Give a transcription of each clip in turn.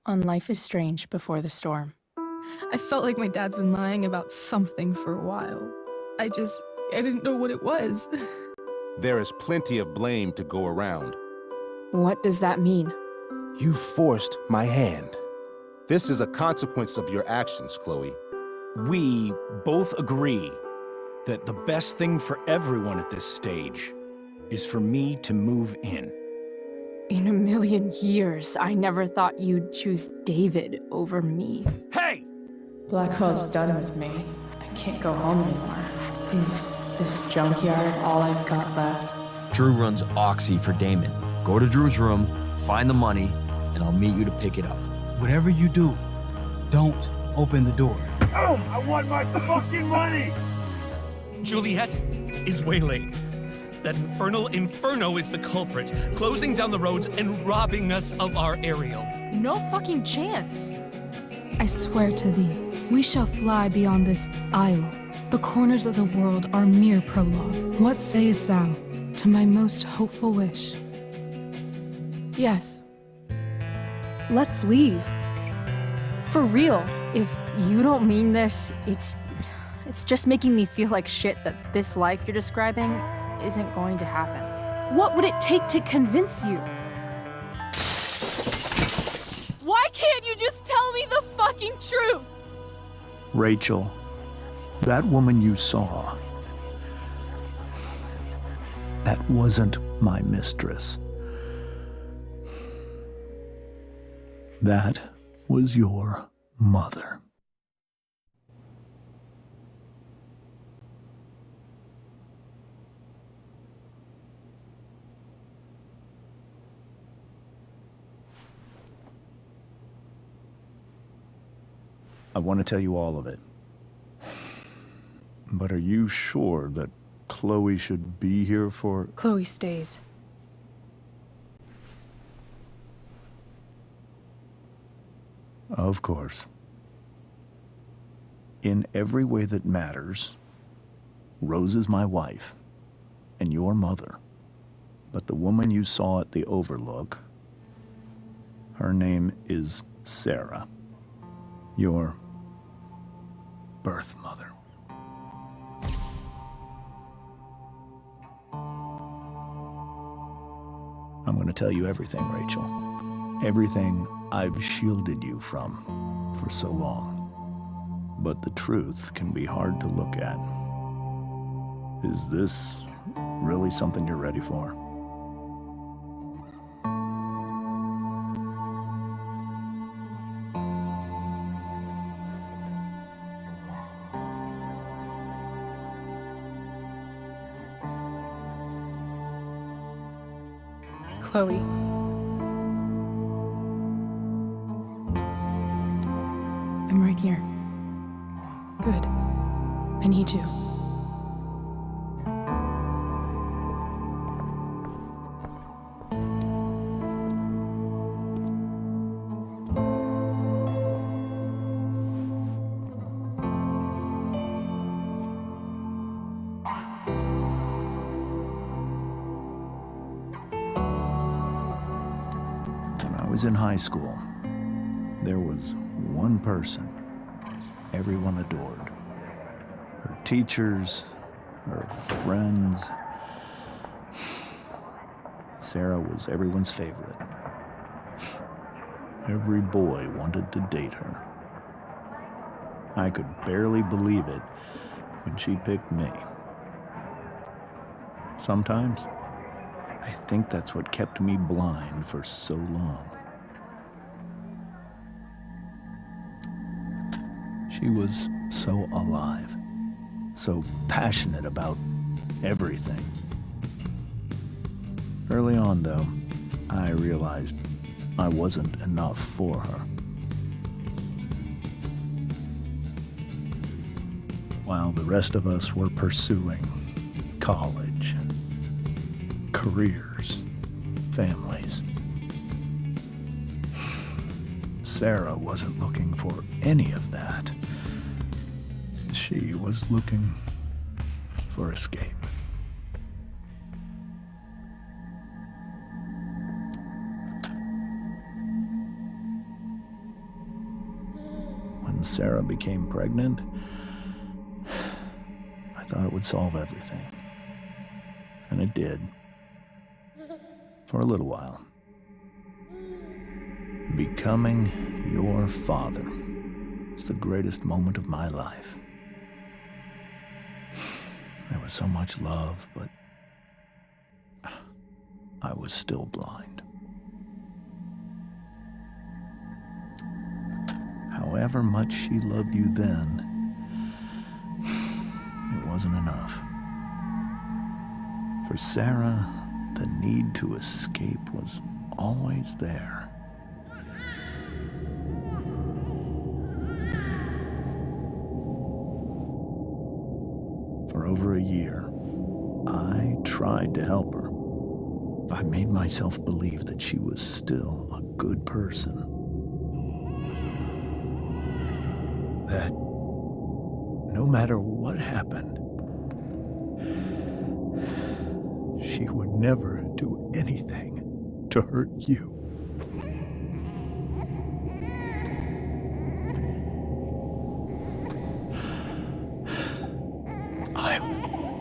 on Life is Strange Before the Storm. I felt like my dad's been lying about something for a while. I didn't know what it was. There is plenty of blame to go around. What does that mean? You forced my hand. This is a consequence of your actions, Chloe. We both agree that the best thing for everyone at this stage is for me to move in. In a million years, I never thought you'd choose David over me. Hey! Blackwell's done with me. I can't go home anymore. Is this junkyard all I've got left? Drew runs Oxy for Damon. Go to Drew's room, find the money, and I'll meet you to pick it up. Whatever you do, don't open the door. Oh, I want my fucking money! Juliet is waylaid. That infernal Inferno is the culprit, closing down the roads and robbing us of our aerial. No fucking chance. I swear to thee, we shall fly beyond this isle. The corners of the world are mere prologue. What sayest thou to my most hopeful wish? Yes. Let's leave. For real. If you don't mean this, it's just making me feel like shit that this life you're describing isn't going to happen. What would it take to convince you? Why can't you just tell me the fucking truth? Rachel, that woman you saw, that wasn't my mistress. That was your mother. I want to tell you all of it. But are you sure that Chloe should be here for... Chloe stays. Of course. In every way that matters, Rose is my wife and your mother. But the woman you saw at the Overlook, her name is Sarah, your birth mother. I'm going to tell you everything, Rachel. Everything I've shielded you from for so long. But the truth can be hard to look at. Is this really something you're ready for? Chloe. I'm right here. Good. I need you. When I was in high school, there was one person everyone adored. Her teachers, her friends. Sarah was everyone's favorite. Every boy wanted to date her. I could barely believe it when she picked me. Sometimes, I think that's what kept me blind for so long. She was so alive, so passionate about everything. Early on, though, I realized I wasn't enough for her. While the rest of us were pursuing college, careers, families, Sarah wasn't looking for any of that. She was looking for escape. when Sarah became pregnant, I thought it would solve everything. And it did. For a little while. Becoming your father was the greatest moment of my life. There was so much love, but I was still blind. However much she loved you then, it wasn't enough. For Sarah, the need to escape was always there. For over a year, I tried to help her. I made myself believe that she was still a good person. That no matter what happened, she would never do anything to hurt you. I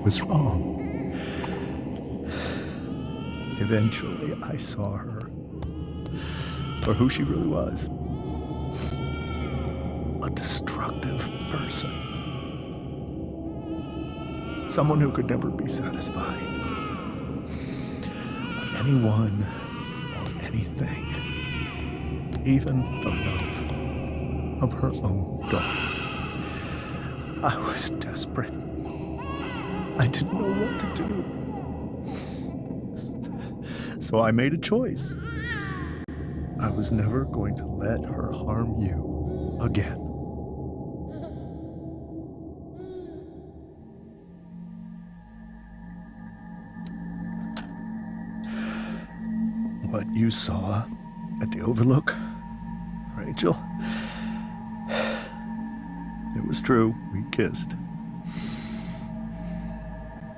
was wrong. Eventually, I saw her for who she really was. A destructive person. Someone who could never be satisfied. Anyone of anything. Even the love of her own daughter. I was desperate. I didn't know what to do. So I made a choice. I was never going to let her harm you again. What you saw at the Overlook, Rachel, it was true. We kissed.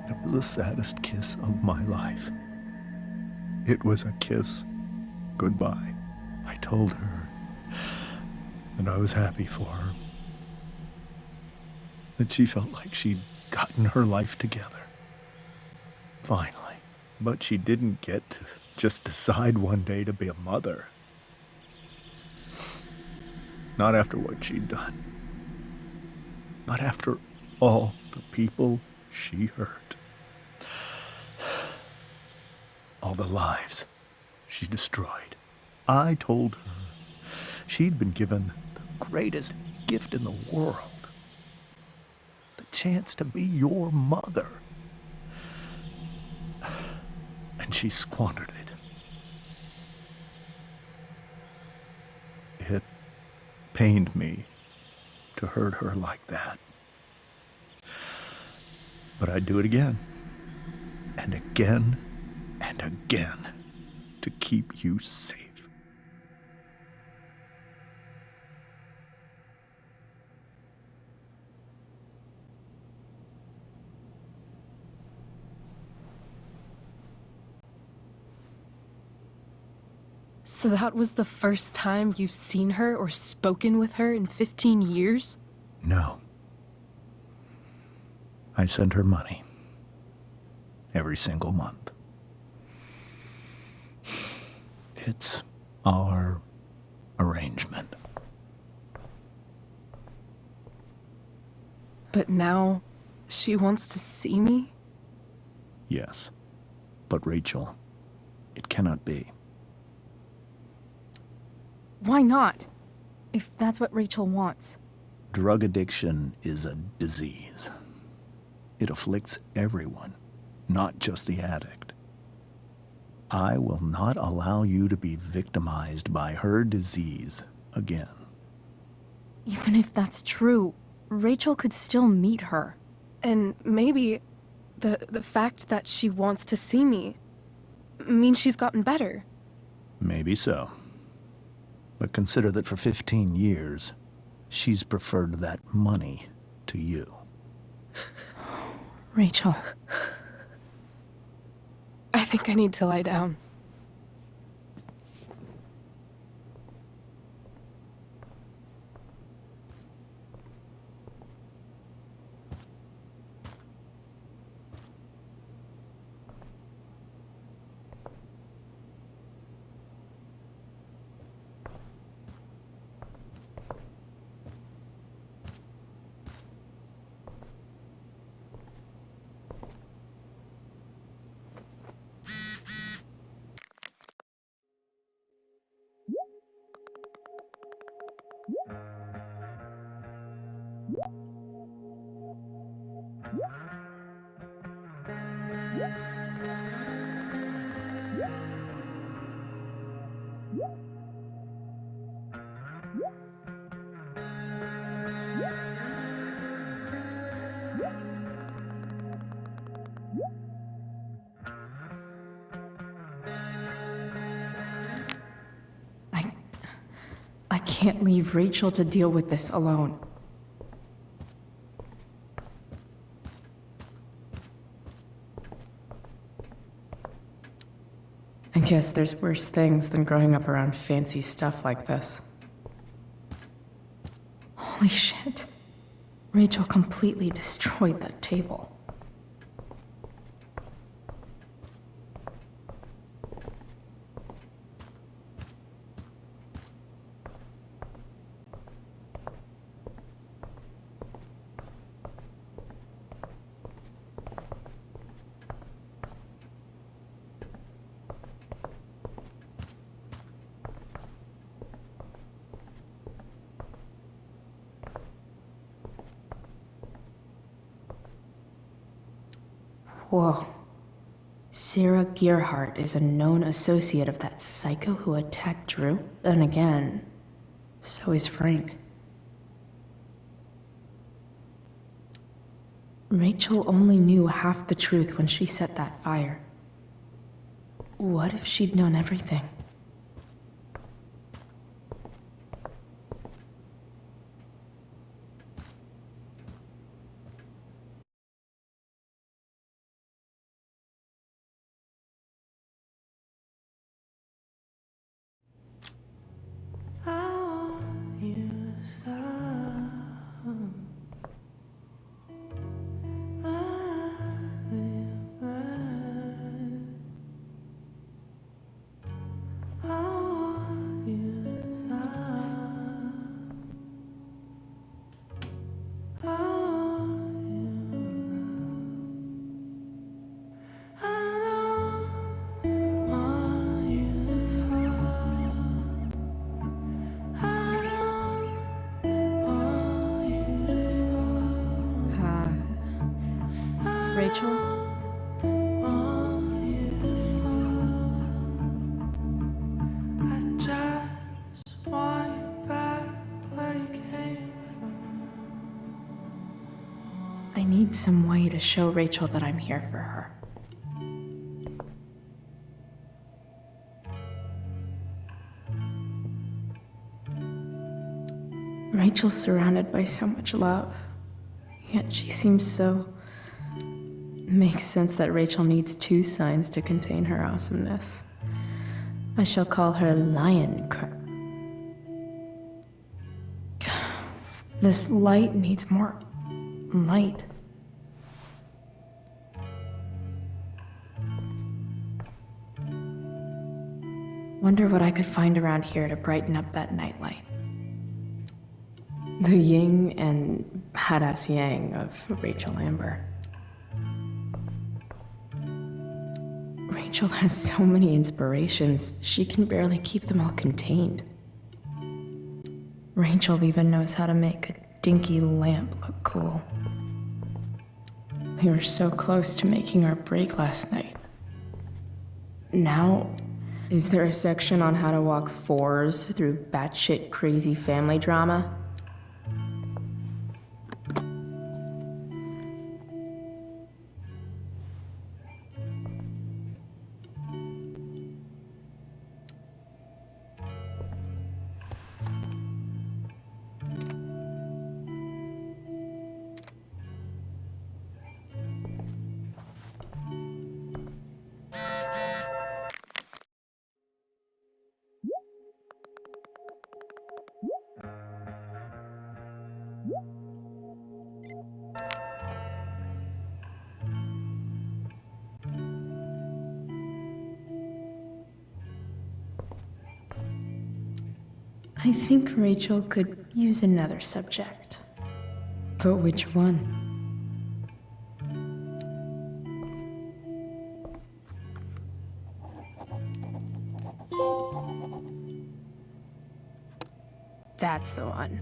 It was the saddest kiss of my life. It was a kiss goodbye. I told her that I was happy for her. That she felt like she'd gotten her life together. Finally. But she didn't get to just decide one day to be a mother. Not after what she'd done. Not after all the people she hurt. All the lives she destroyed. I told her she'd been given the greatest gift in the world. The chance to be your mother. And she squandered it. It pained me to hurt her like that. But I'd do it again. And again. And again, to keep you safe. So that was the first time you've seen her or spoken with her in 15 years? No. I send her money. Every single month. It's our arrangement. But now she wants to see me? Yes. But Rachel, it cannot be. Why not? If that's what Rachel wants. Drug addiction is a disease. It afflicts everyone, not just the addict. I will not allow you to be victimized by her disease again. Even if that's true, Rachel could still meet her. And maybe the fact that she wants to see me means she's gotten better. Maybe so. But consider that for 15 years, she's preferred that money to you. Rachel. I think I need to lie down. I can't leave Rachel to deal with this alone. I guess there's worse things than growing up around fancy stuff like this. Holy shit. Rachel completely destroyed that table. Whoa. Sarah Gearhart is a known associate of that psycho who attacked Drew? Then again, so is Frank. Rachel only knew half the truth when she set that fire. What if she'd known everything? Rachel? I need some way to show Rachel that I'm here for her. Rachel's surrounded by so much love, yet she seems so... Makes sense that Rachel needs two signs to contain her awesomeness. I shall call her Lion Cur. This light needs more light. Wonder what I could find around here to brighten up that nightlight. The yin and badass yang of Rachel Amber. Rachel has so many inspirations, she can barely keep them all contained. Rachel even knows how to make a dinky lamp look cool. We were so close to making our break last night. Now, is there a section on how to walk fours through batshit crazy family drama? I think Rachel could use another subject. But which one? That's the one.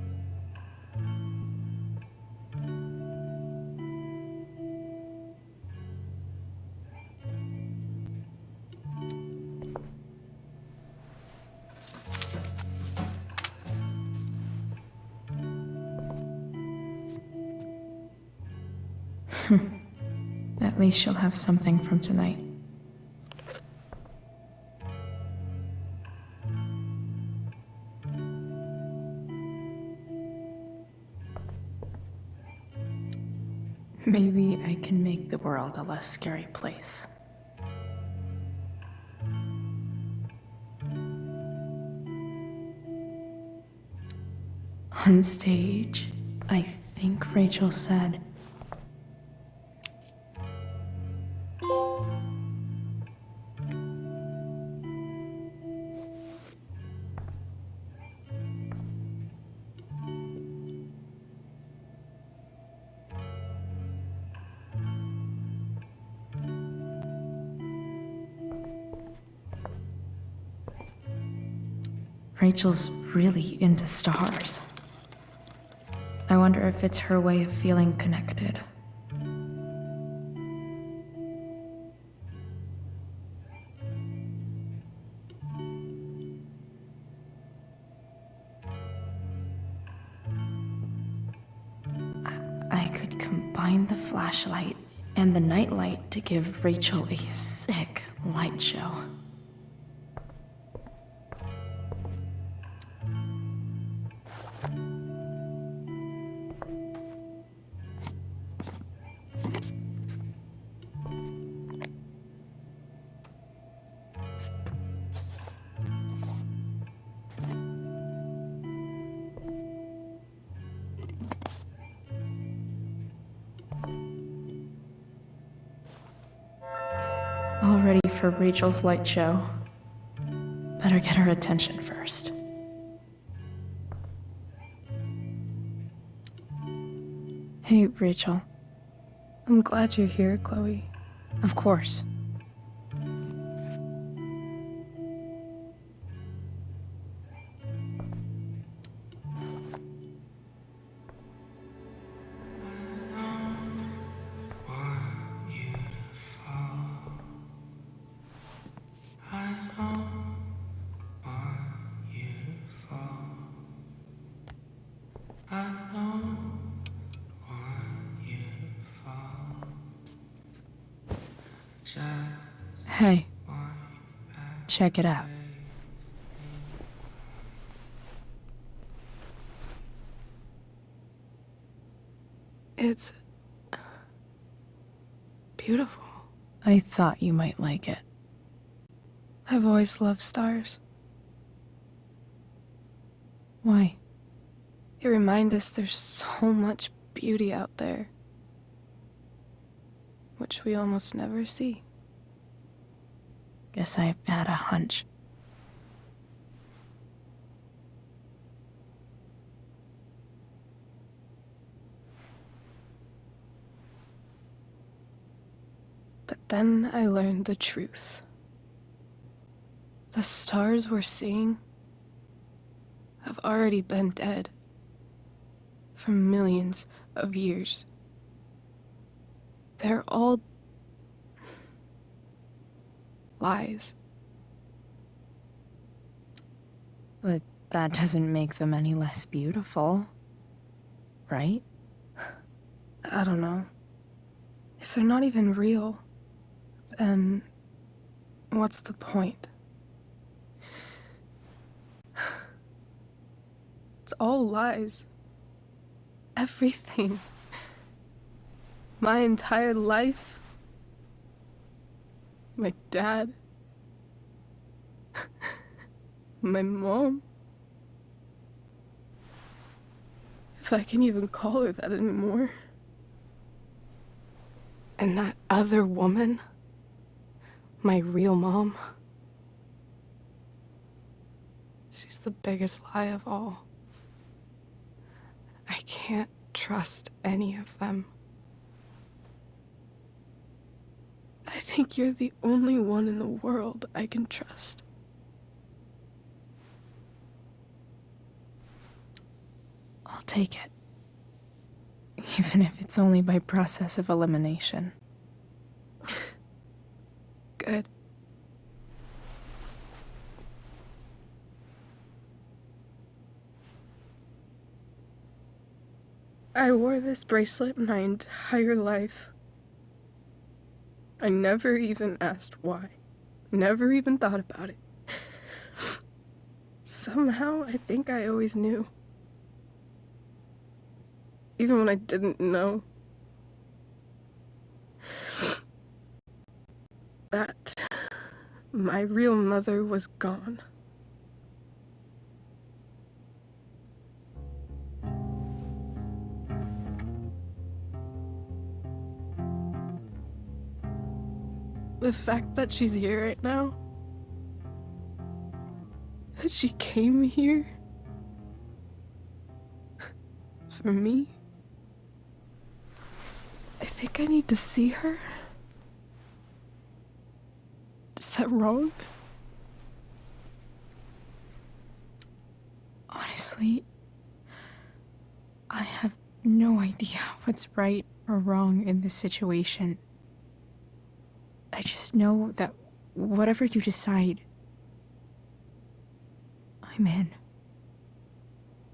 At least she'll have something from tonight. Maybe I can make the world a less scary place. On stage, I think Rachel said, Rachel's really into stars. I wonder if it's her way of feeling connected. I could combine the flashlight and the nightlight to give Rachel a sick light show. All ready for Rachel's light show. Better get her attention first. Hey, Rachel. I'm glad you're here, Chloe. Of course. Hey, check it out. It's beautiful. I thought you might like it. I've always loved stars. Why? They remind us there's so much beauty out there, which we almost never see. Guess I've had a hunch. But then I learned the truth. The stars we're seeing have already been dead for millions of years. They're all lies. But that doesn't make them any less beautiful, right? I don't know. If they're not even real, then what's the point? It's all lies. Everything. My entire life. My dad. My mom. If I can even call her that anymore. And that other woman. My real mom. She's the biggest lie of all. I can't trust any of them. I think you're the only one in the world I can trust. take it. Even if it's only by process of elimination. Good. I wore this bracelet my entire life. I never even asked why. Never even thought about it. Somehow, I think I always knew. Even when I didn't know. That my real mother was gone. The fact that she's here right now, that she came here for me, I think I need to see her. Is that wrong? Honestly, I have no idea what's right or wrong in this situation. I just know that whatever you decide, I'm in.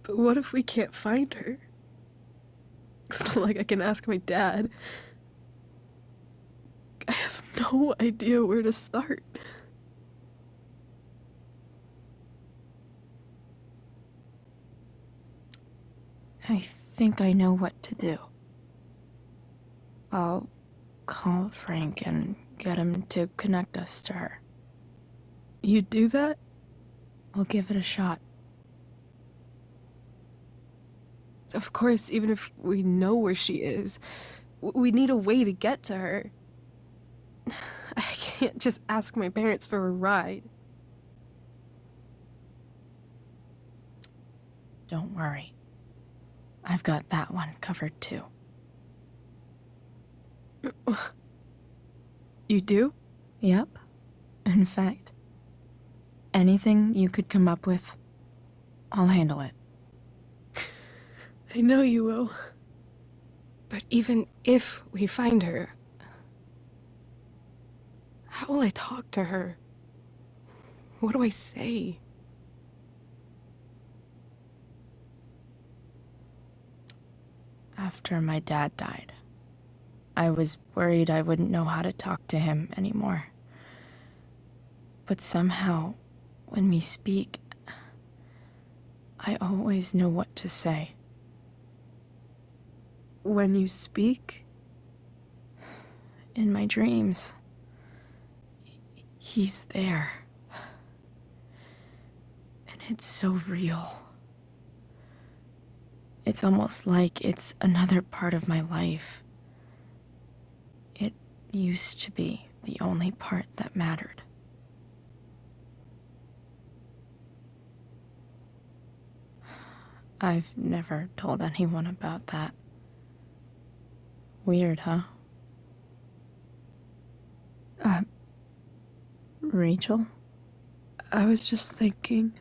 But what if we can't find her? It's not like I can ask my dad. I have no idea where to start. I think I know what to do. I'll call Frank and get him to connect us to her. You do that? I'll give it a shot. Of course, even if we know where she is, we need a way to get to her. I can't just ask my parents for a ride. Don't worry. I've got that one covered too. You do? Yep. In fact, anything you could come up with, I'll handle it. I know you will. But even if we find her, how will I talk to her? What do I say? After my dad died, I was worried I wouldn't know how to talk to him anymore. But somehow, when we speak, I always know what to say. When you speak? In my dreams. He's there. And it's so real. It's almost like it's another part of my life. It used to be the only part that mattered. I've never told anyone about that. Weird, huh? Rachel? I was just thinking.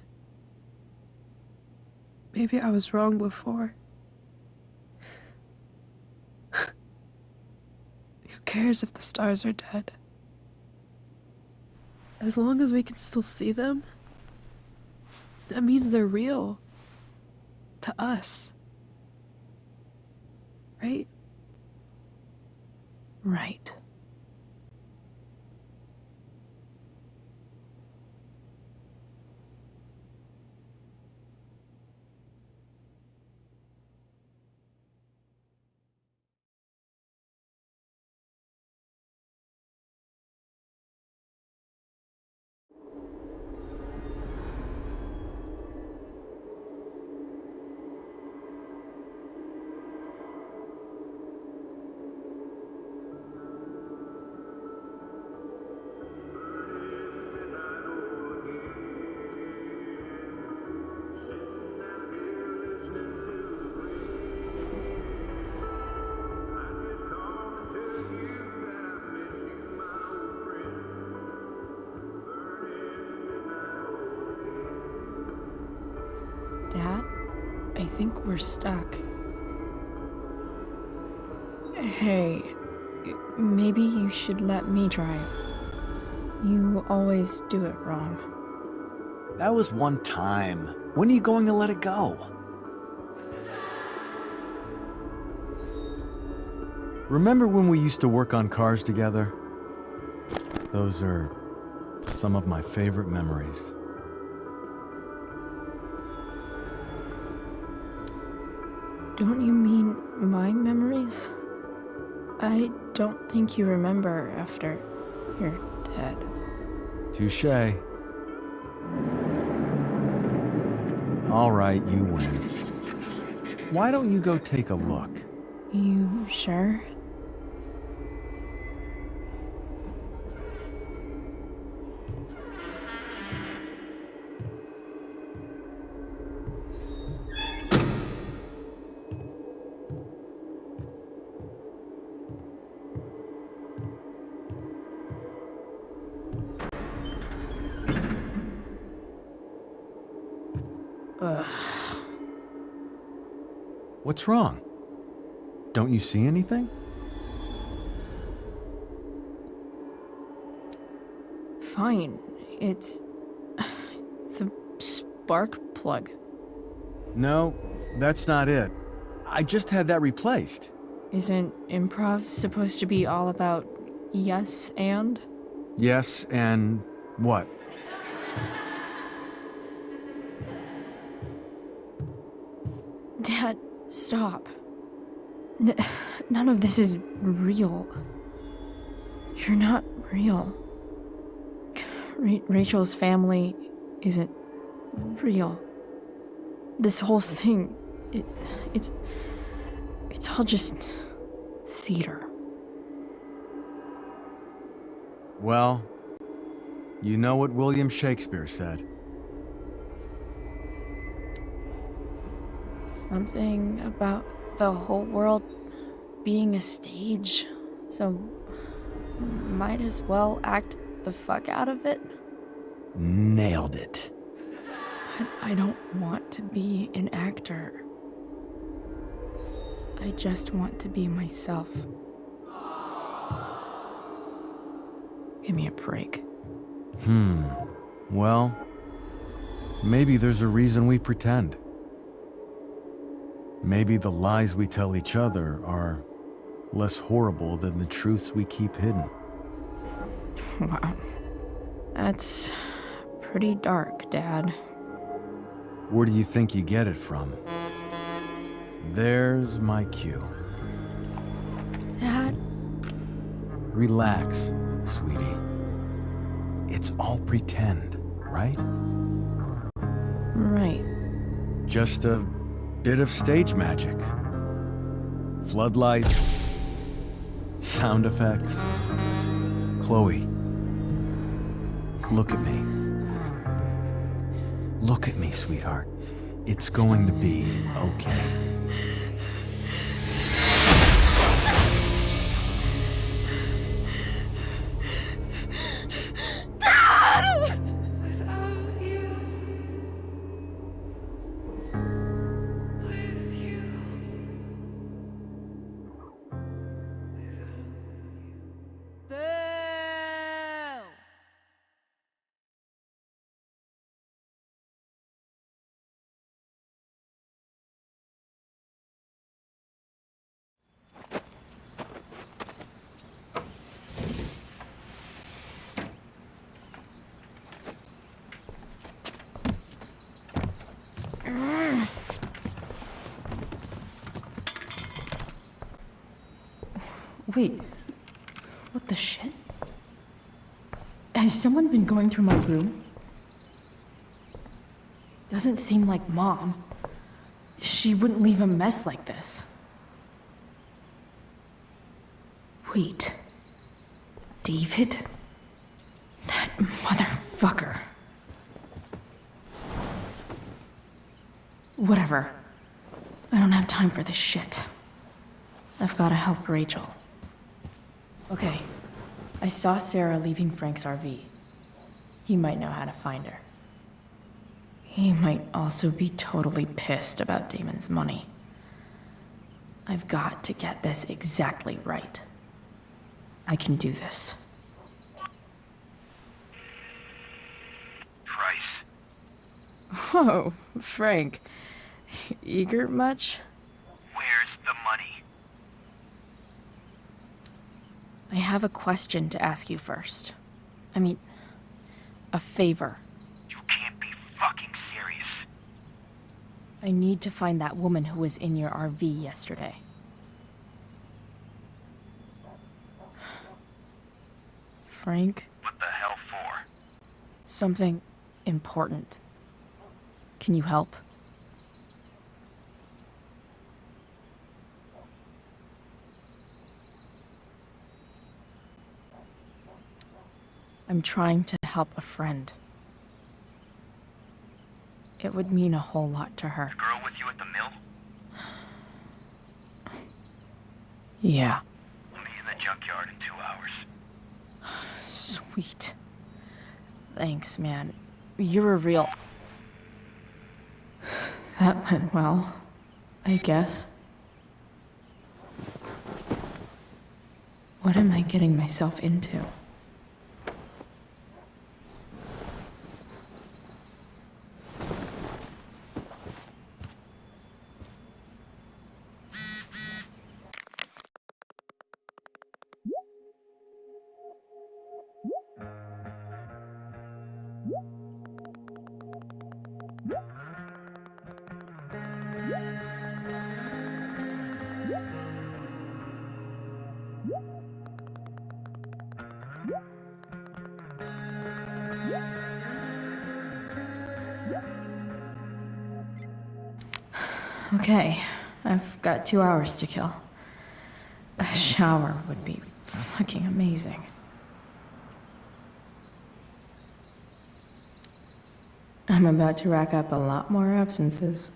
Maybe I was wrong before. Who cares if the stars are dead? As long as we can still see them, that means they're real. To us. Right? Right. I think we're stuck. Hey, maybe you should let me drive. You always do it wrong. That was one time. When are you going to let it go? Remember when we used to work on cars together? Those are some of my favorite memories. Don't you mean my memories? I don't think you remember after you're dead. Touché. All right, you win. Why don't you go take a look? You sure? Ugh. What's wrong? Don't you see anything? Fine. It's the spark plug. No, that's not it. I just had that replaced. Isn't improv supposed to be all about yes and? Yes, and what? Dad, stop. None of this is real. You're not real. Rachel's family isn't real. This whole thing, it's all just theater. Well, you know what William Shakespeare said. Something about the whole world being a stage, so might as well act the fuck out of it. Nailed it. But I don't want to be an actor. I just want to be myself. Give me a break. Well, maybe there's a reason we pretend. Maybe the lies we tell each other are less horrible than the truths we keep hidden. Wow. That's pretty dark, Dad. Where do you think you get it from? There's my cue. Dad? Relax, sweetie. It's all pretend, right? Right. Just a bit of stage magic. Floodlights, sound effects. Chloe, look at me. Look at me, sweetheart. It's going to be okay. Wait, what the shit? Has someone been going through my room? Doesn't seem like Mom. She wouldn't leave a mess like this. Wait. David? That motherfucker. Whatever. I don't have time for this shit. I've gotta help Rachel. Okay. I saw Sarah leaving Frank's RV. He might know how to find her. He might also be totally pissed about Damon's money. I've got to get this exactly right. I can do this. Price. Oh, Frank. Eager much? Where's the money? I have a question to ask you first. I mean, a favor. You can't be fucking serious. I need to find that woman who was in your RV yesterday. Frank? What the hell for? Something important. Can you help? I'm trying to help a friend. It would mean a whole lot to her. The girl with you at the mill? Yeah. We'll meet in the junkyard in 2 hours. Sweet. Thanks, man. You're a real... That went well, I guess. What am I getting myself into? Okay, I've got 2 hours to kill. A shower would be fucking amazing. I'm about to rack up a lot more absences.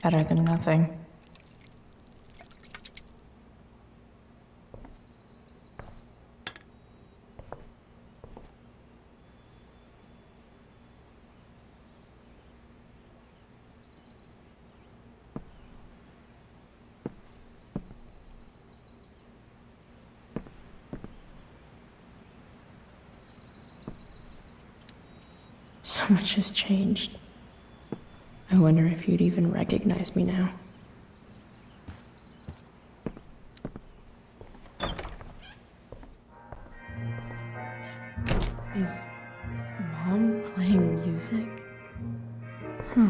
Better than nothing. So much has changed. I wonder if you'd even recognize me now. Is Mom playing music? Huh.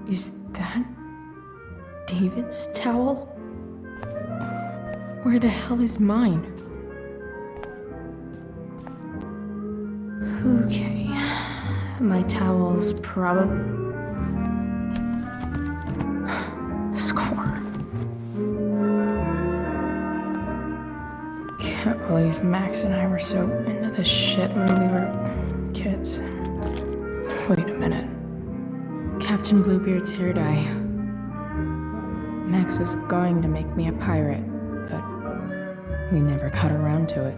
Is that David's towel? Where the hell is mine? Okay, my towel's probably... Score. Can't believe Max and I were so into this shit when we were kids. Wait a minute. Captain Bluebeard's hair dye. Max was going to make me a pirate, but we never got around to it.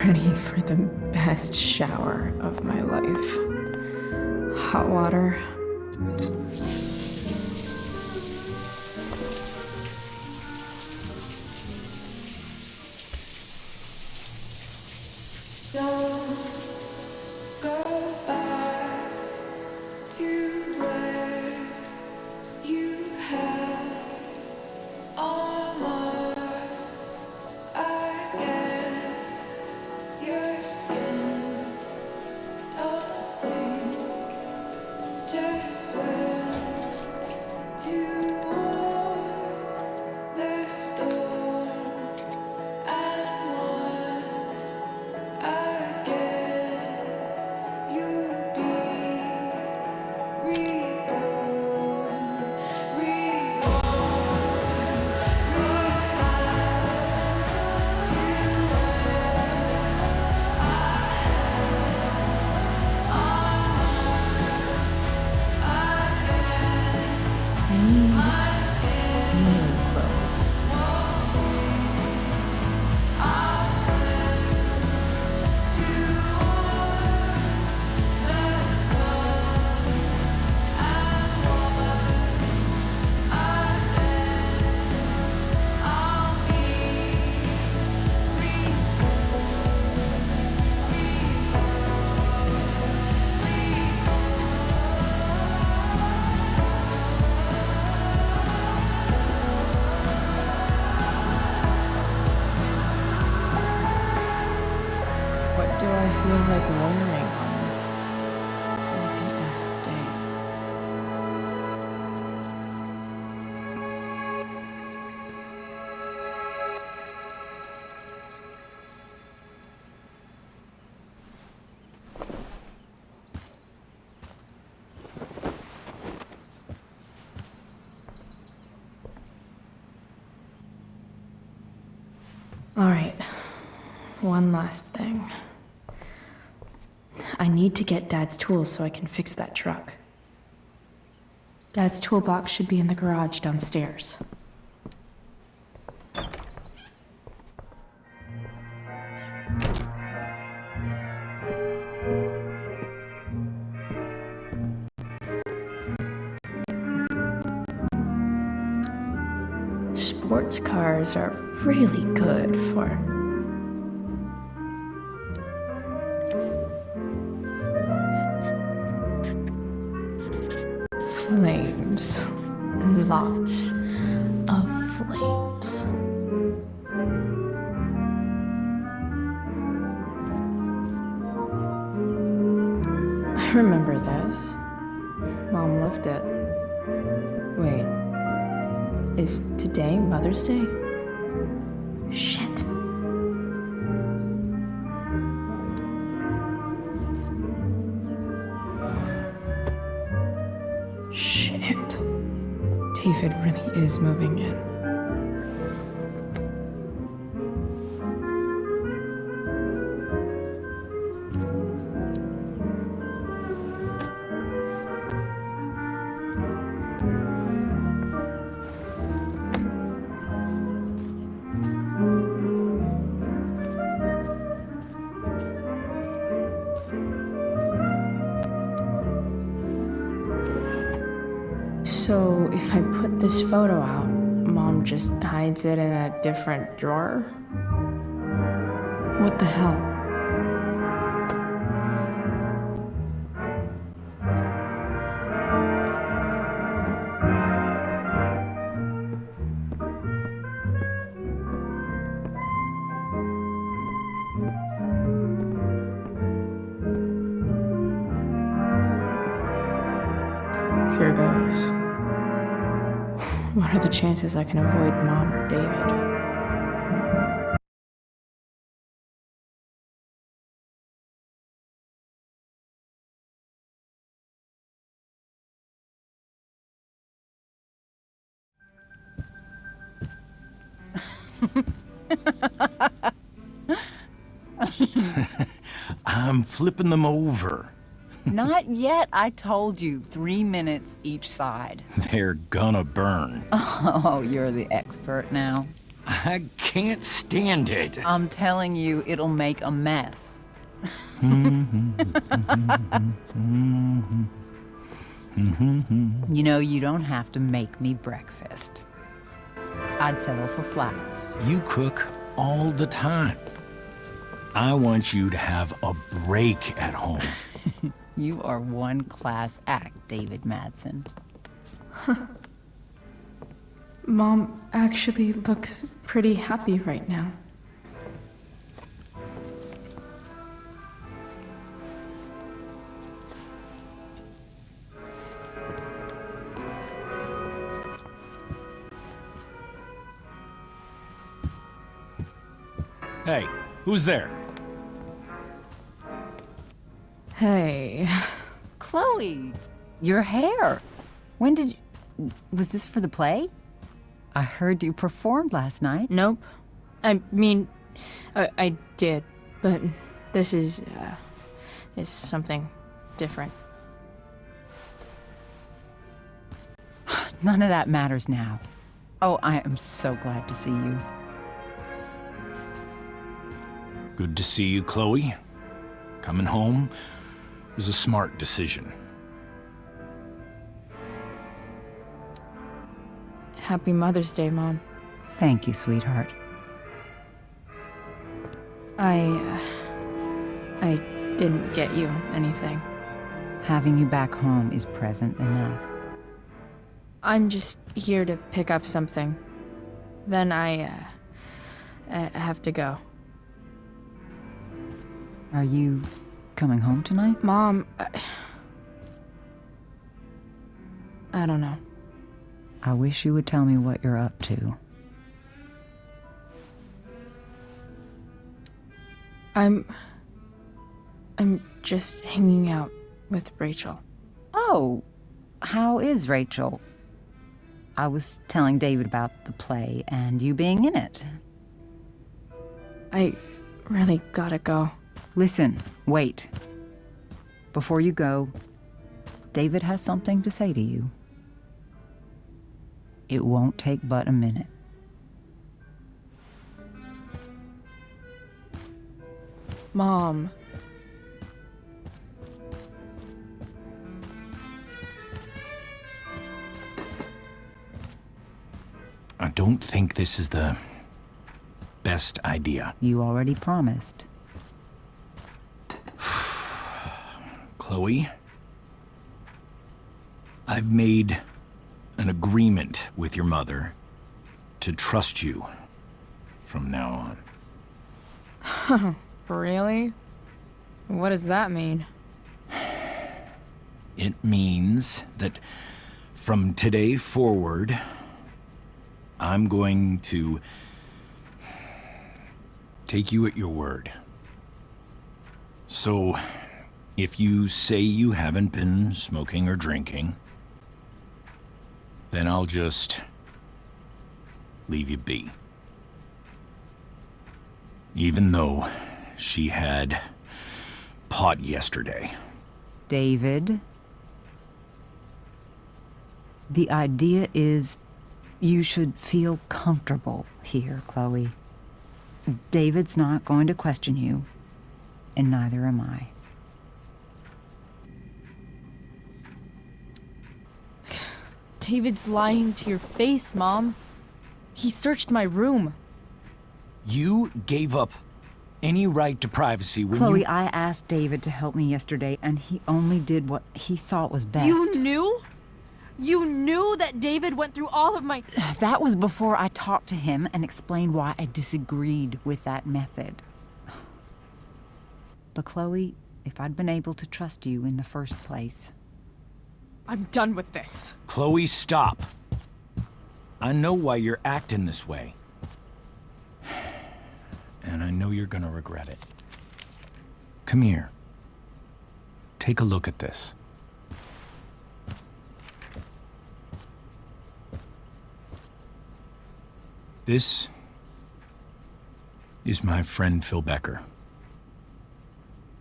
Ready for the best shower of my life. Hot water. Go back to where you I feel like wearing on this easy-ass day. All right, one last thing. I need to get Dad's tools so I can fix that truck. Dad's toolbox should be in the garage downstairs. Sports cars are really good for flames. Lots of flames. I remember this. Mom loved it. Wait. Is today Mother's Day? Shit. Shit. David really is moving in. So, if I put this photo out, Mom just hides it in a different drawer? What the hell? Here goes. What are the chances I can avoid Mom or David? I'm flipping them over. Not yet. I told you, 3 minutes each side. They're gonna burn. Oh, you're the expert now. I can't stand it. I'm telling you, it'll make a mess. You know, you don't have to make me breakfast. I'd settle for flowers. You cook all the time. I want you to have a break at home. You are one class act, David Madsen. Mom actually looks pretty happy right now. Hey, who's there? Hey. Chloe, your hair. When did you... Was this for the play? I heard you performed last night. Nope. I mean, I did, but this is something different. None of that matters now. Oh, I am so glad to see you. Good to see you, Chloe. Coming home was a smart decision. Happy Mother's Day, Mom. Thank you, sweetheart. I didn't get you anything. Having you back home is present enough. I'm just here to pick up something. Then I have to go. Are you coming home tonight? Mom, I don't know. I wish you would tell me what you're up to. I'm just hanging out with Rachel. Oh, how is Rachel? I was telling David about the play and you being in it. I really gotta go. Listen, wait. Before you go, David has something to say to you. It won't take but a minute. Mom. I don't think this is the best idea. You already promised. Chloe, I've made an agreement with your mother to trust you from now on. Really? What does that mean? It means that from today forward, I'm going to take you at your word. So, if you say you haven't been smoking or drinking, then I'll just leave you be. Even though she had pot yesterday. David, the idea is you should feel comfortable here, Chloe. David's not going to question you, and neither am I. David's lying to your face, Mom. He searched my room. You gave up any right to privacy when Chloe, you... I asked David to help me yesterday, and he only did what he thought was best. You knew? You knew that David went through all of my... That was before I talked to him and explained why I disagreed with that method. But Chloe, if I'd been able to trust you in the first place... I'm done with this. Chloe, stop. I know why you're acting this way. And I know you're gonna regret it. Come here. Take a look at this. This is my friend Phil Becker.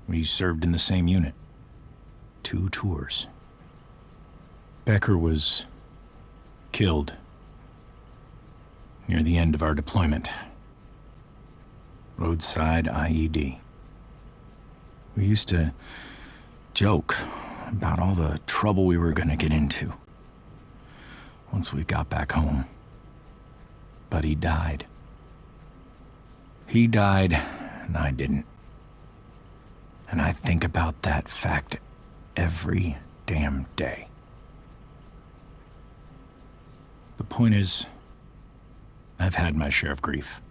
We served in the same unit. 2 tours. Becker was killed near the end of our deployment. Roadside IED. We used to joke about all the trouble we were gonna get into once we got back home. But he died. He died, and I didn't. And I think about that fact every damn day. The point is, I've had my share of grief.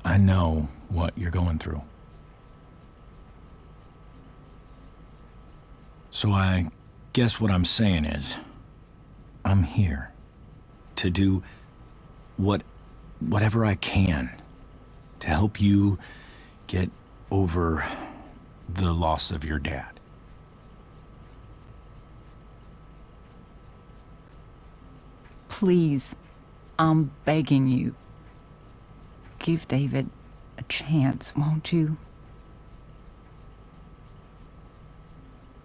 I know what you're going through. So I guess what I'm saying is, I'm here to do whatever I can to help you get over the loss of your dad. Please, I'm begging you. Give David a chance, won't you?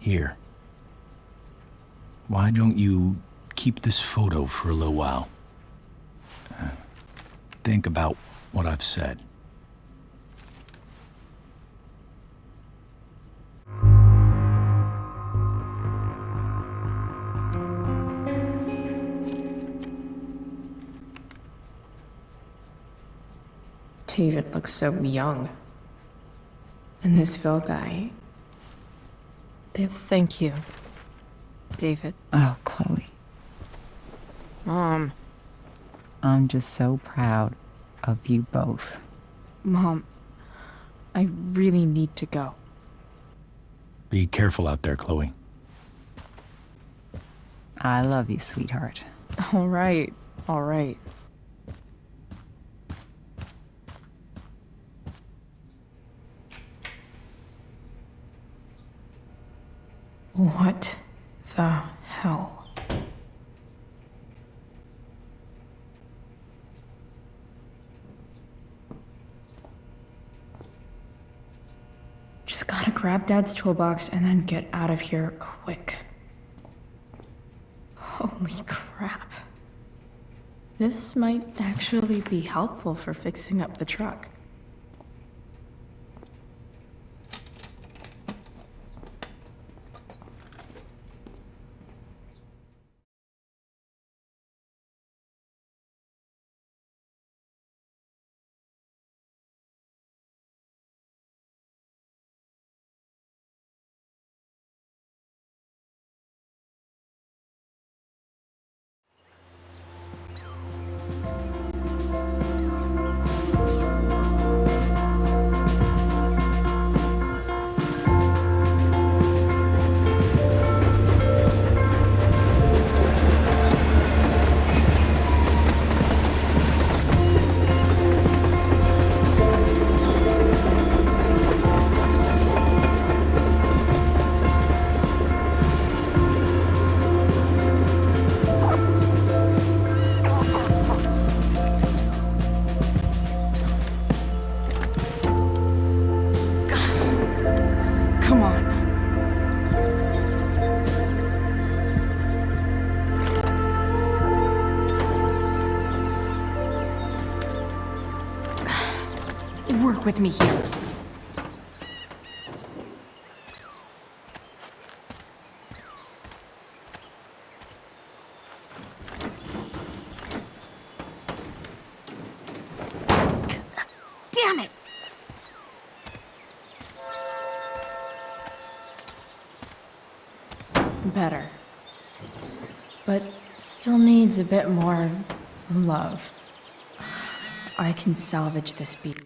Here. Why don't you keep this photo for a little while? Think about what I've said. David looks so young. And this Phil guy... Thank you, David. Oh, Chloe. Mom. I'm just so proud of you both. Mom, I really need to go. Be careful out there, Chloe. I love you, sweetheart. All right, all right. What the hell? Just gotta grab Dad's toolbox and then get out of here quick. Holy crap. This might actually be helpful for fixing up the truck. Come on. Work with me here. Damn it! Better. But still needs a bit more love. I can salvage this beat.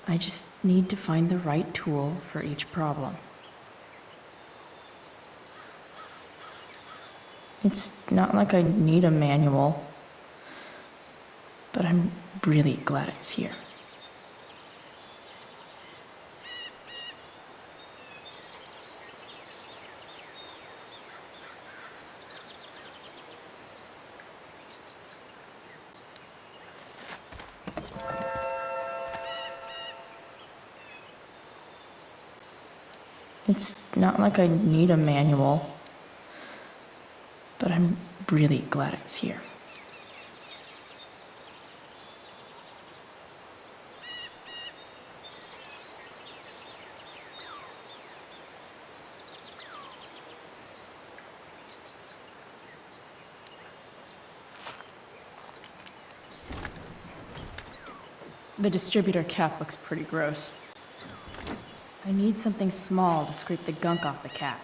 I just need to find the right tool for each problem. It's not like I need a manual, but I'm really glad it's here. It's not like I need a manual, but I'm really glad it's here. The distributor cap looks pretty gross. I need something small to scrape the gunk off the cap.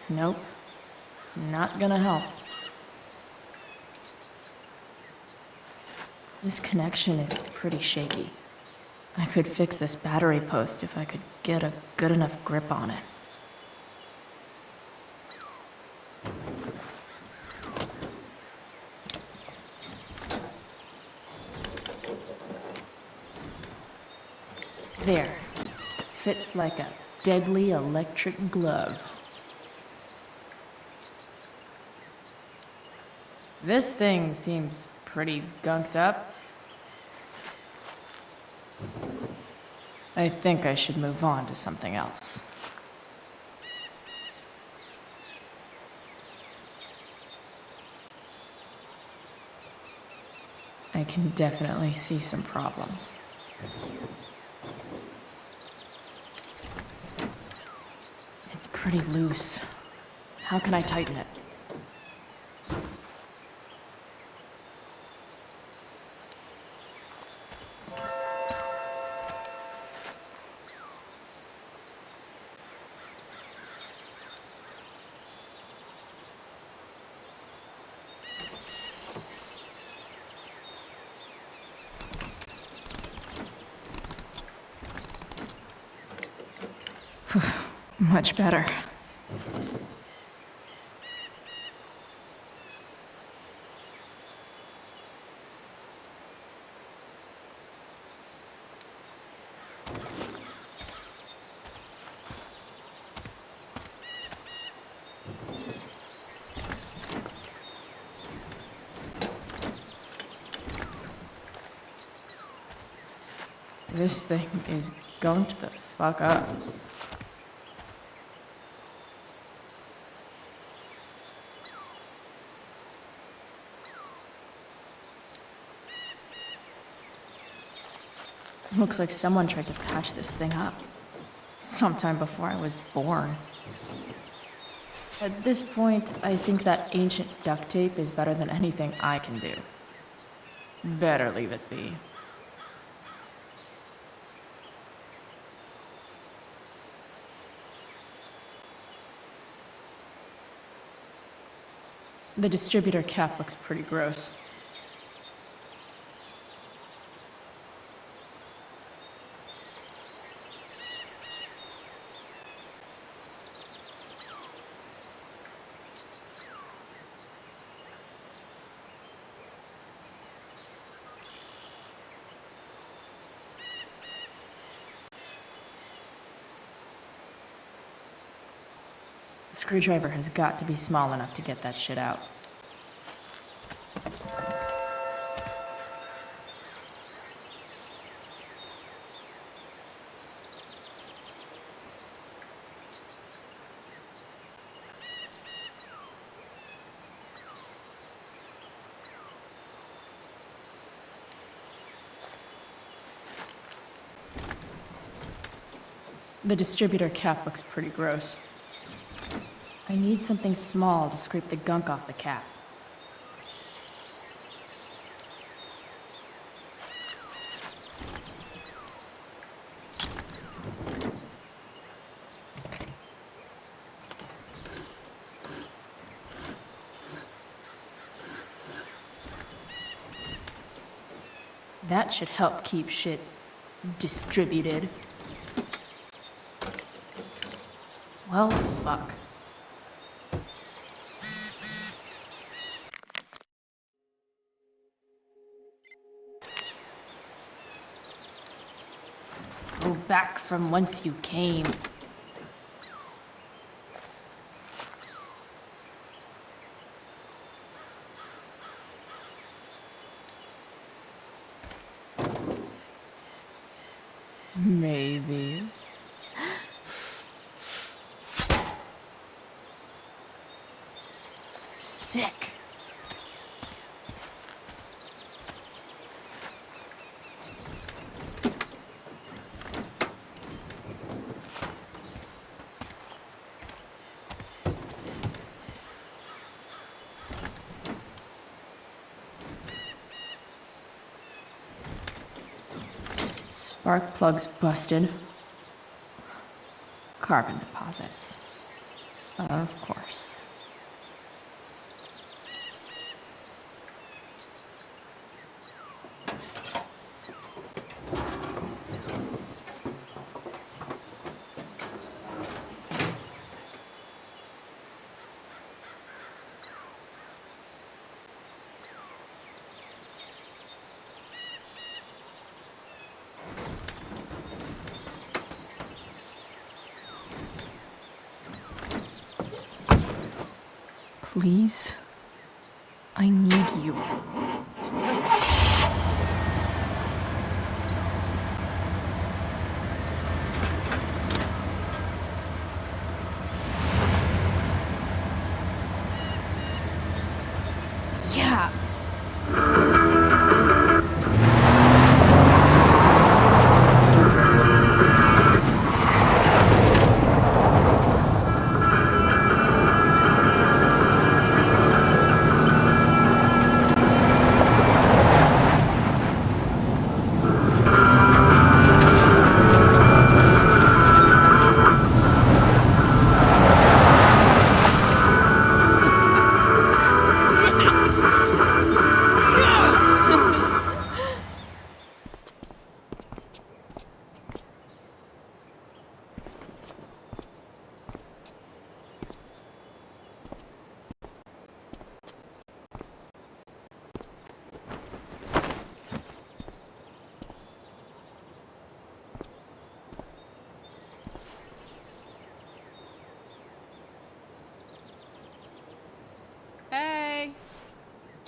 Nope. Not gonna help. This connection is pretty shaky. I could fix this battery post if I could get a good enough grip on it. There. Fits like a deadly electric glove. This thing seems pretty gunked up. I think I should move on to something else. I can definitely see some problems. It's pretty loose. How can I tighten it? Much better. This thing is going to the fuck up. Looks like someone tried to patch this thing up. Sometime before I was born. At this point, I think that ancient duct tape is better than anything I can do. Better leave it be. The distributor cap looks pretty gross. The screwdriver has got to be small enough to get that shit out. The distributor cap looks pretty gross. I need something small to scrape the gunk off the cap. That should help keep shit distributed. Well, fuck. Go back from whence you came. Maybe. Sick. Spark plugs busted. Carbon deposits. Of course. Please, I need you.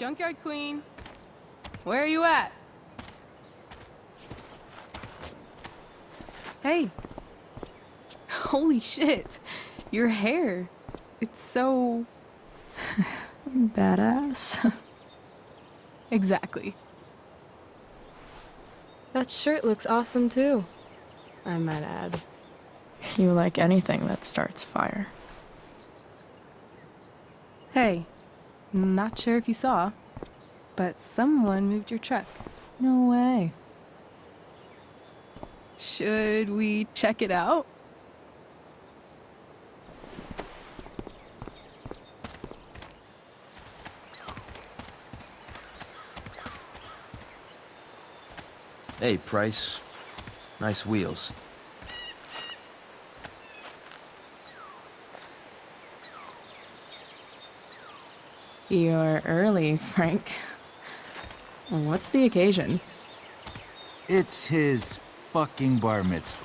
Junkyard Queen. Where are you at? Hey. Holy shit. Your hair. It's so... Badass. Exactly. That shirt looks awesome too. I might add. You like anything that starts fire. Hey, not sure if you saw, but someone moved your truck. No way. Should we check it out? Hey, Price. Nice wheels. You're early, Frank. What's the occasion? It's his fucking bar mitzvah.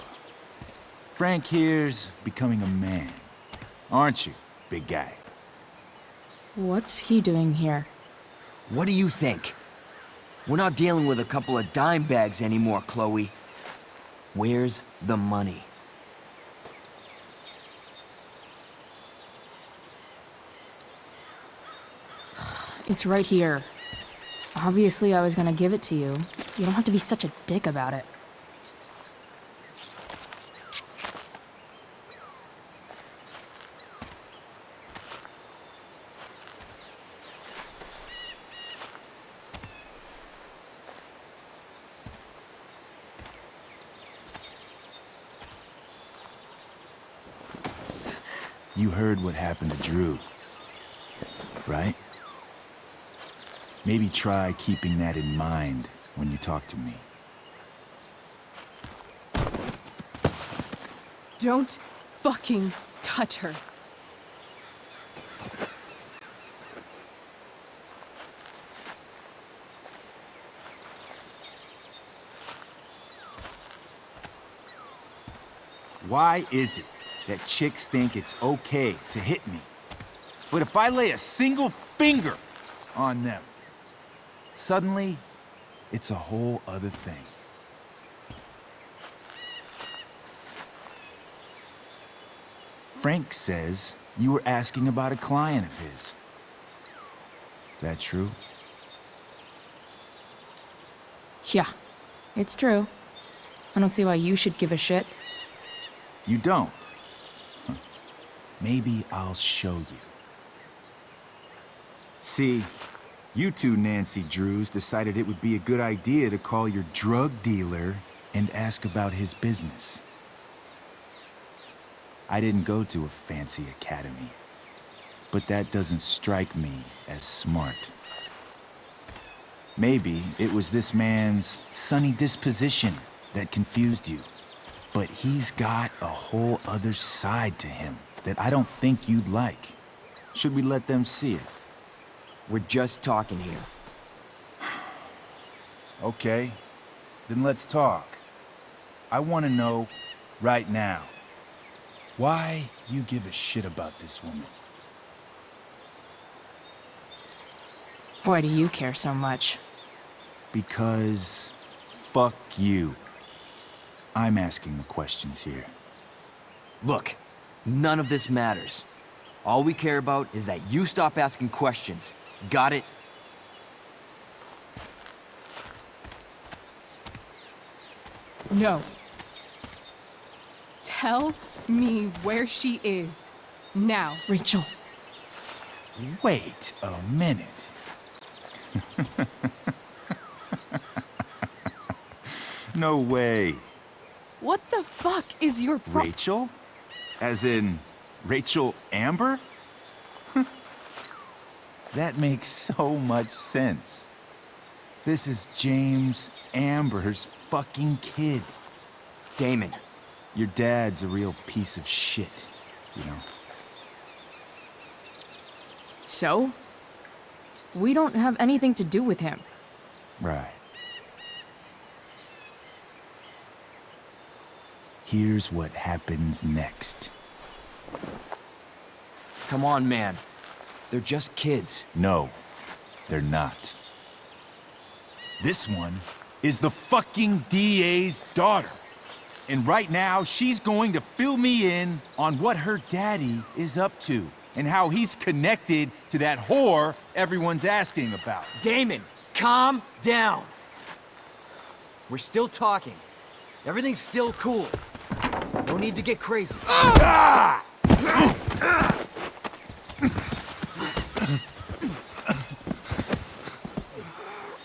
Frank here's becoming a man. Aren't you, big guy? What's he doing here? What do you think? We're not dealing with a couple of dime bags anymore, Chloe. Where's the money? It's right here. Obviously, I was gonna give it to you. You don't have to be such a dick about it. You heard what happened to Drew, right? Maybe try keeping that in mind when you talk to me. Don't fucking touch her. Why is it that chicks think it's okay to hit me? But if I lay a single finger on them, suddenly, it's a whole other thing. Frank says you were asking about a client of his. That true? Yeah, it's true. I don't see why you should give a shit. You don't? Huh. Maybe I'll show you. See, you two Nancy Drews decided it would be a good idea to call your drug dealer and ask about his business. I didn't go to a fancy academy, but that doesn't strike me as smart. Maybe it was this man's sunny disposition that confused you, but he's got a whole other side to him that I don't think you'd like. Should we let them see it? We're just talking here. Okay, then let's talk. I want to know right now why you give a shit about this woman. Why do you care so much? Because fuck you. I'm asking the questions here. Look, none of this matters. All we care about is that you stop asking questions. Got it? No. Tell me where she is. Now. Rachel. Wait a minute. No way. What the fuck is your Rachel? As in, Rachel Amber? That makes so much sense. This is James Amber's fucking kid. Damon. Your dad's a real piece of shit, you know? So? We don't have anything to do with him. Right. Here's what happens next. Come on, man. They're just kids. No. they're not. This one is the fucking DA's daughter. And right now, she's going to fill me in on what her daddy is up to and how he's connected to that whore everyone's asking about. Damon, calm down. We're still talking. Everything's still cool. No need to get crazy. Ah!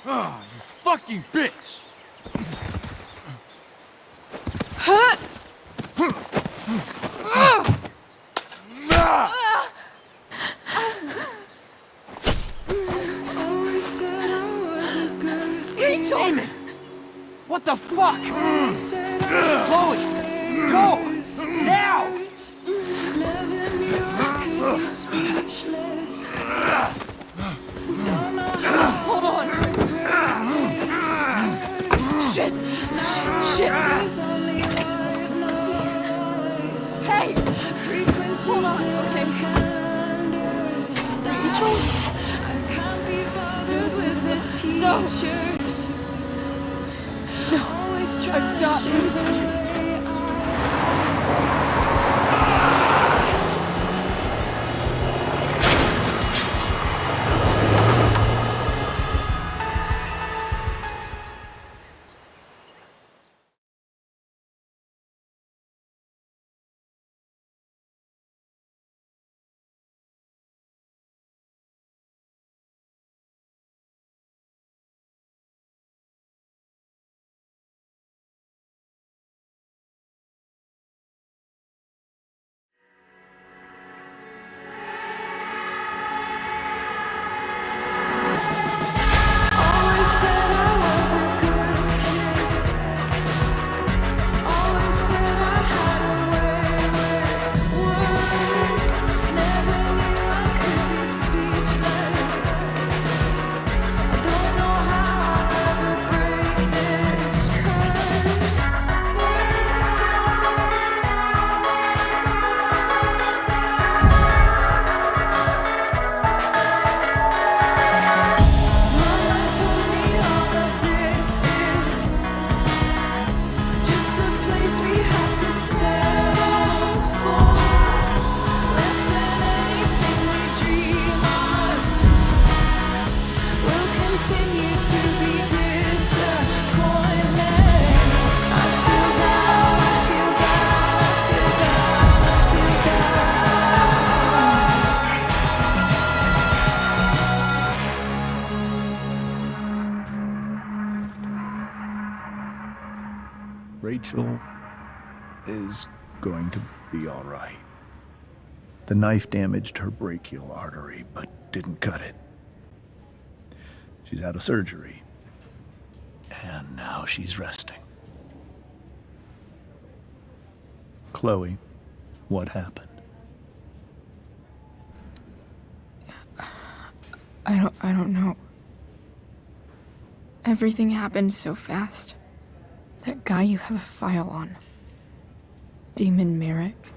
Oh, you fucking bitch! Rachel! Damon! What the fuck? Chloe! Go! Now! Hold on. Shit! Shit! Hey! Hold on, okay? Rachel? No! No! I've got news for you. Rachel is going to be all right. The knife damaged her brachial artery, but didn't cut it. She's out of surgery, and now she's resting. Chloe, what happened? I don't know. Everything happened so fast. That guy you have a file on. Damon Merrick.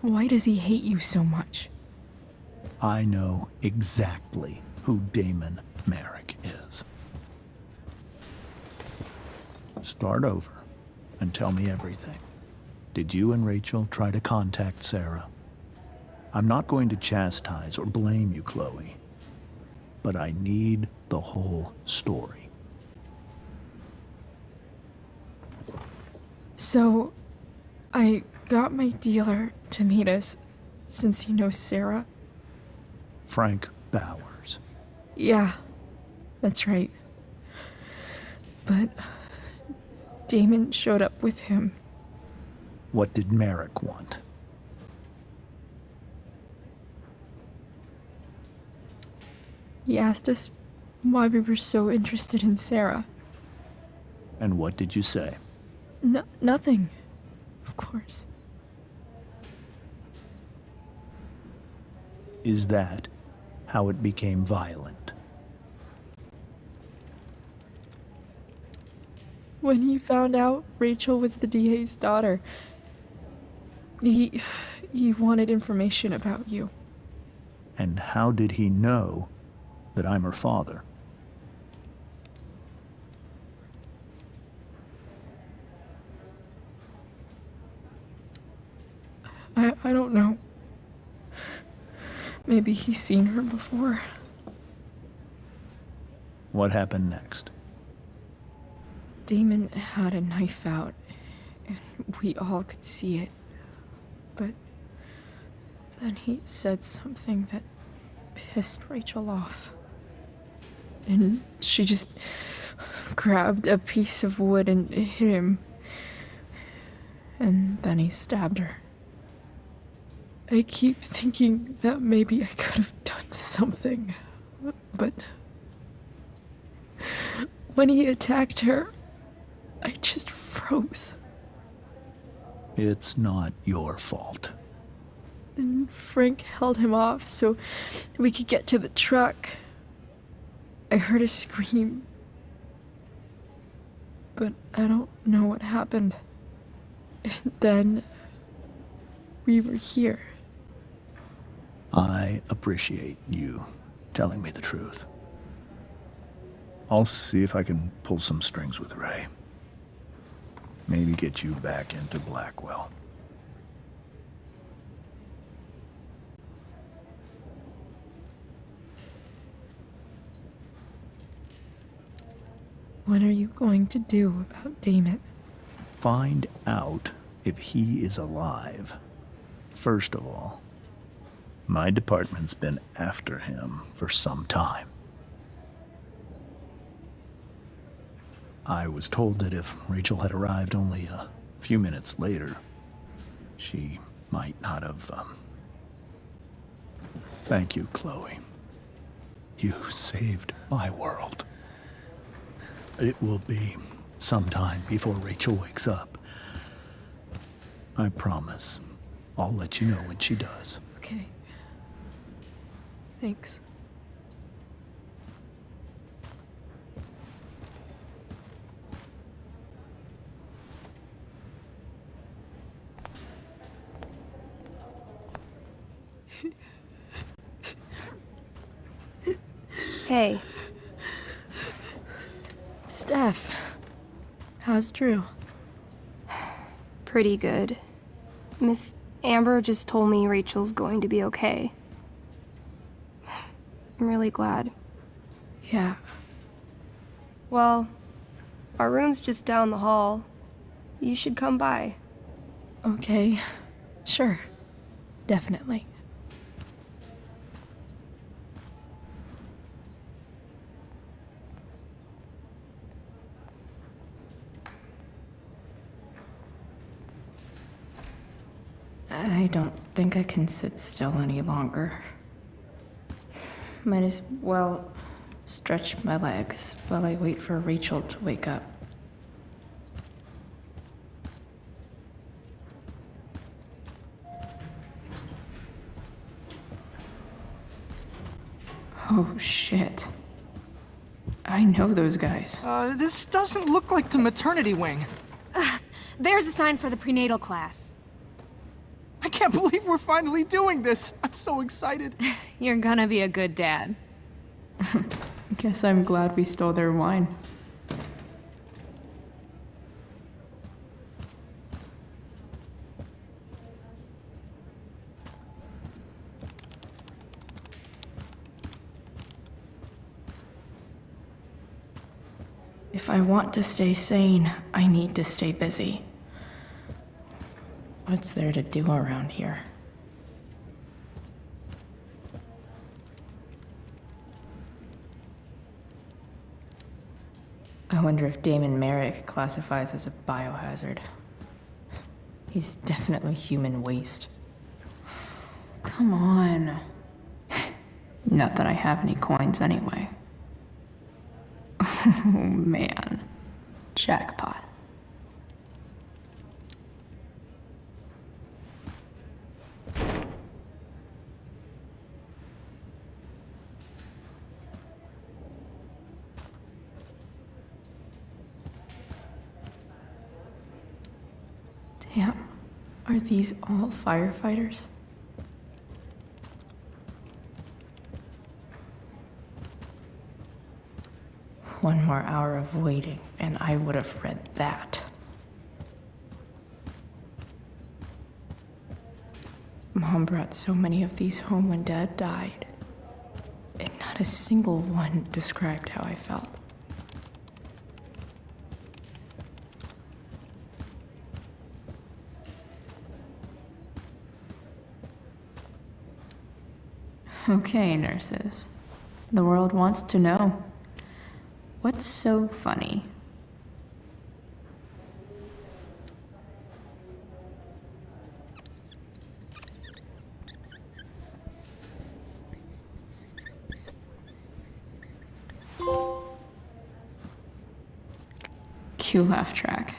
Why does he hate you so much? I know exactly who Damon Merrick is. Start over and tell me everything. Did you and Rachel try to contact Sarah? I'm not going to chastise or blame you, Chloe, but I need the whole story. So, I got my dealer to meet us, since he knows Sarah. Frank Bowers. Yeah, that's right. But Damon showed up with him. What did Merrick want? He asked us why we were so interested in Sarah. And what did you say? Nothing, of course. Is that how it became violent? When he found out Rachel was the DA's daughter, he wanted information about you. And how did he know that I'm her father? I don't know. Maybe he's seen her before. What happened next? Damon had a knife out, and we all could see it. But then he said something that pissed Rachel off. And she just grabbed a piece of wood and hit him. And then he stabbed her. I keep thinking that maybe I could have done something, but when he attacked her, I just froze. It's not your fault. And Frank held him off so we could get to the truck. I heard a scream, but I don't know what happened. And then we were here. I appreciate you telling me the truth. I'll see if I can pull some strings with Ray. Maybe get you back into Blackwell. What are you going to do about Damon? Find out if he is alive. First of all, my department's been after him for some time. I was told that if Rachel had arrived only a few minutes later, she might not have, Thank you, Chloe. You saved my world. It will be some time before Rachel wakes up. I promise. I'll let you know when she does. Okay. Thanks. Hey. Steph, how's Drew? Pretty good. Miss Amber just told me Rachel's going to be okay. I'm really glad. Yeah. Well, our room's just down the hall. You should come by. Okay. Sure. Definitely. I don't think I can sit still any longer. Might as well stretch my legs while I wait for Rachel to wake up. Oh shit. I know those guys. This doesn't look like the maternity wing. There's a sign for the prenatal class. I can't believe we're finally doing this. I'm so excited. You're gonna be a good dad. Guess I'm glad we stole their wine. If I want to stay sane, I need to stay busy. What's there to do around here? I wonder if Damon Merrick classifies as a biohazard. He's definitely human waste. Come on. Not that I have any coins anyway. Oh man. Jackpot. Damn. Are these all firefighters? One more hour of waiting, and I would have read that. Mom brought so many of these home when Dad died, and not a single one described how I felt. Okay, nurses. The world wants to know. What's so funny? Cue laugh track.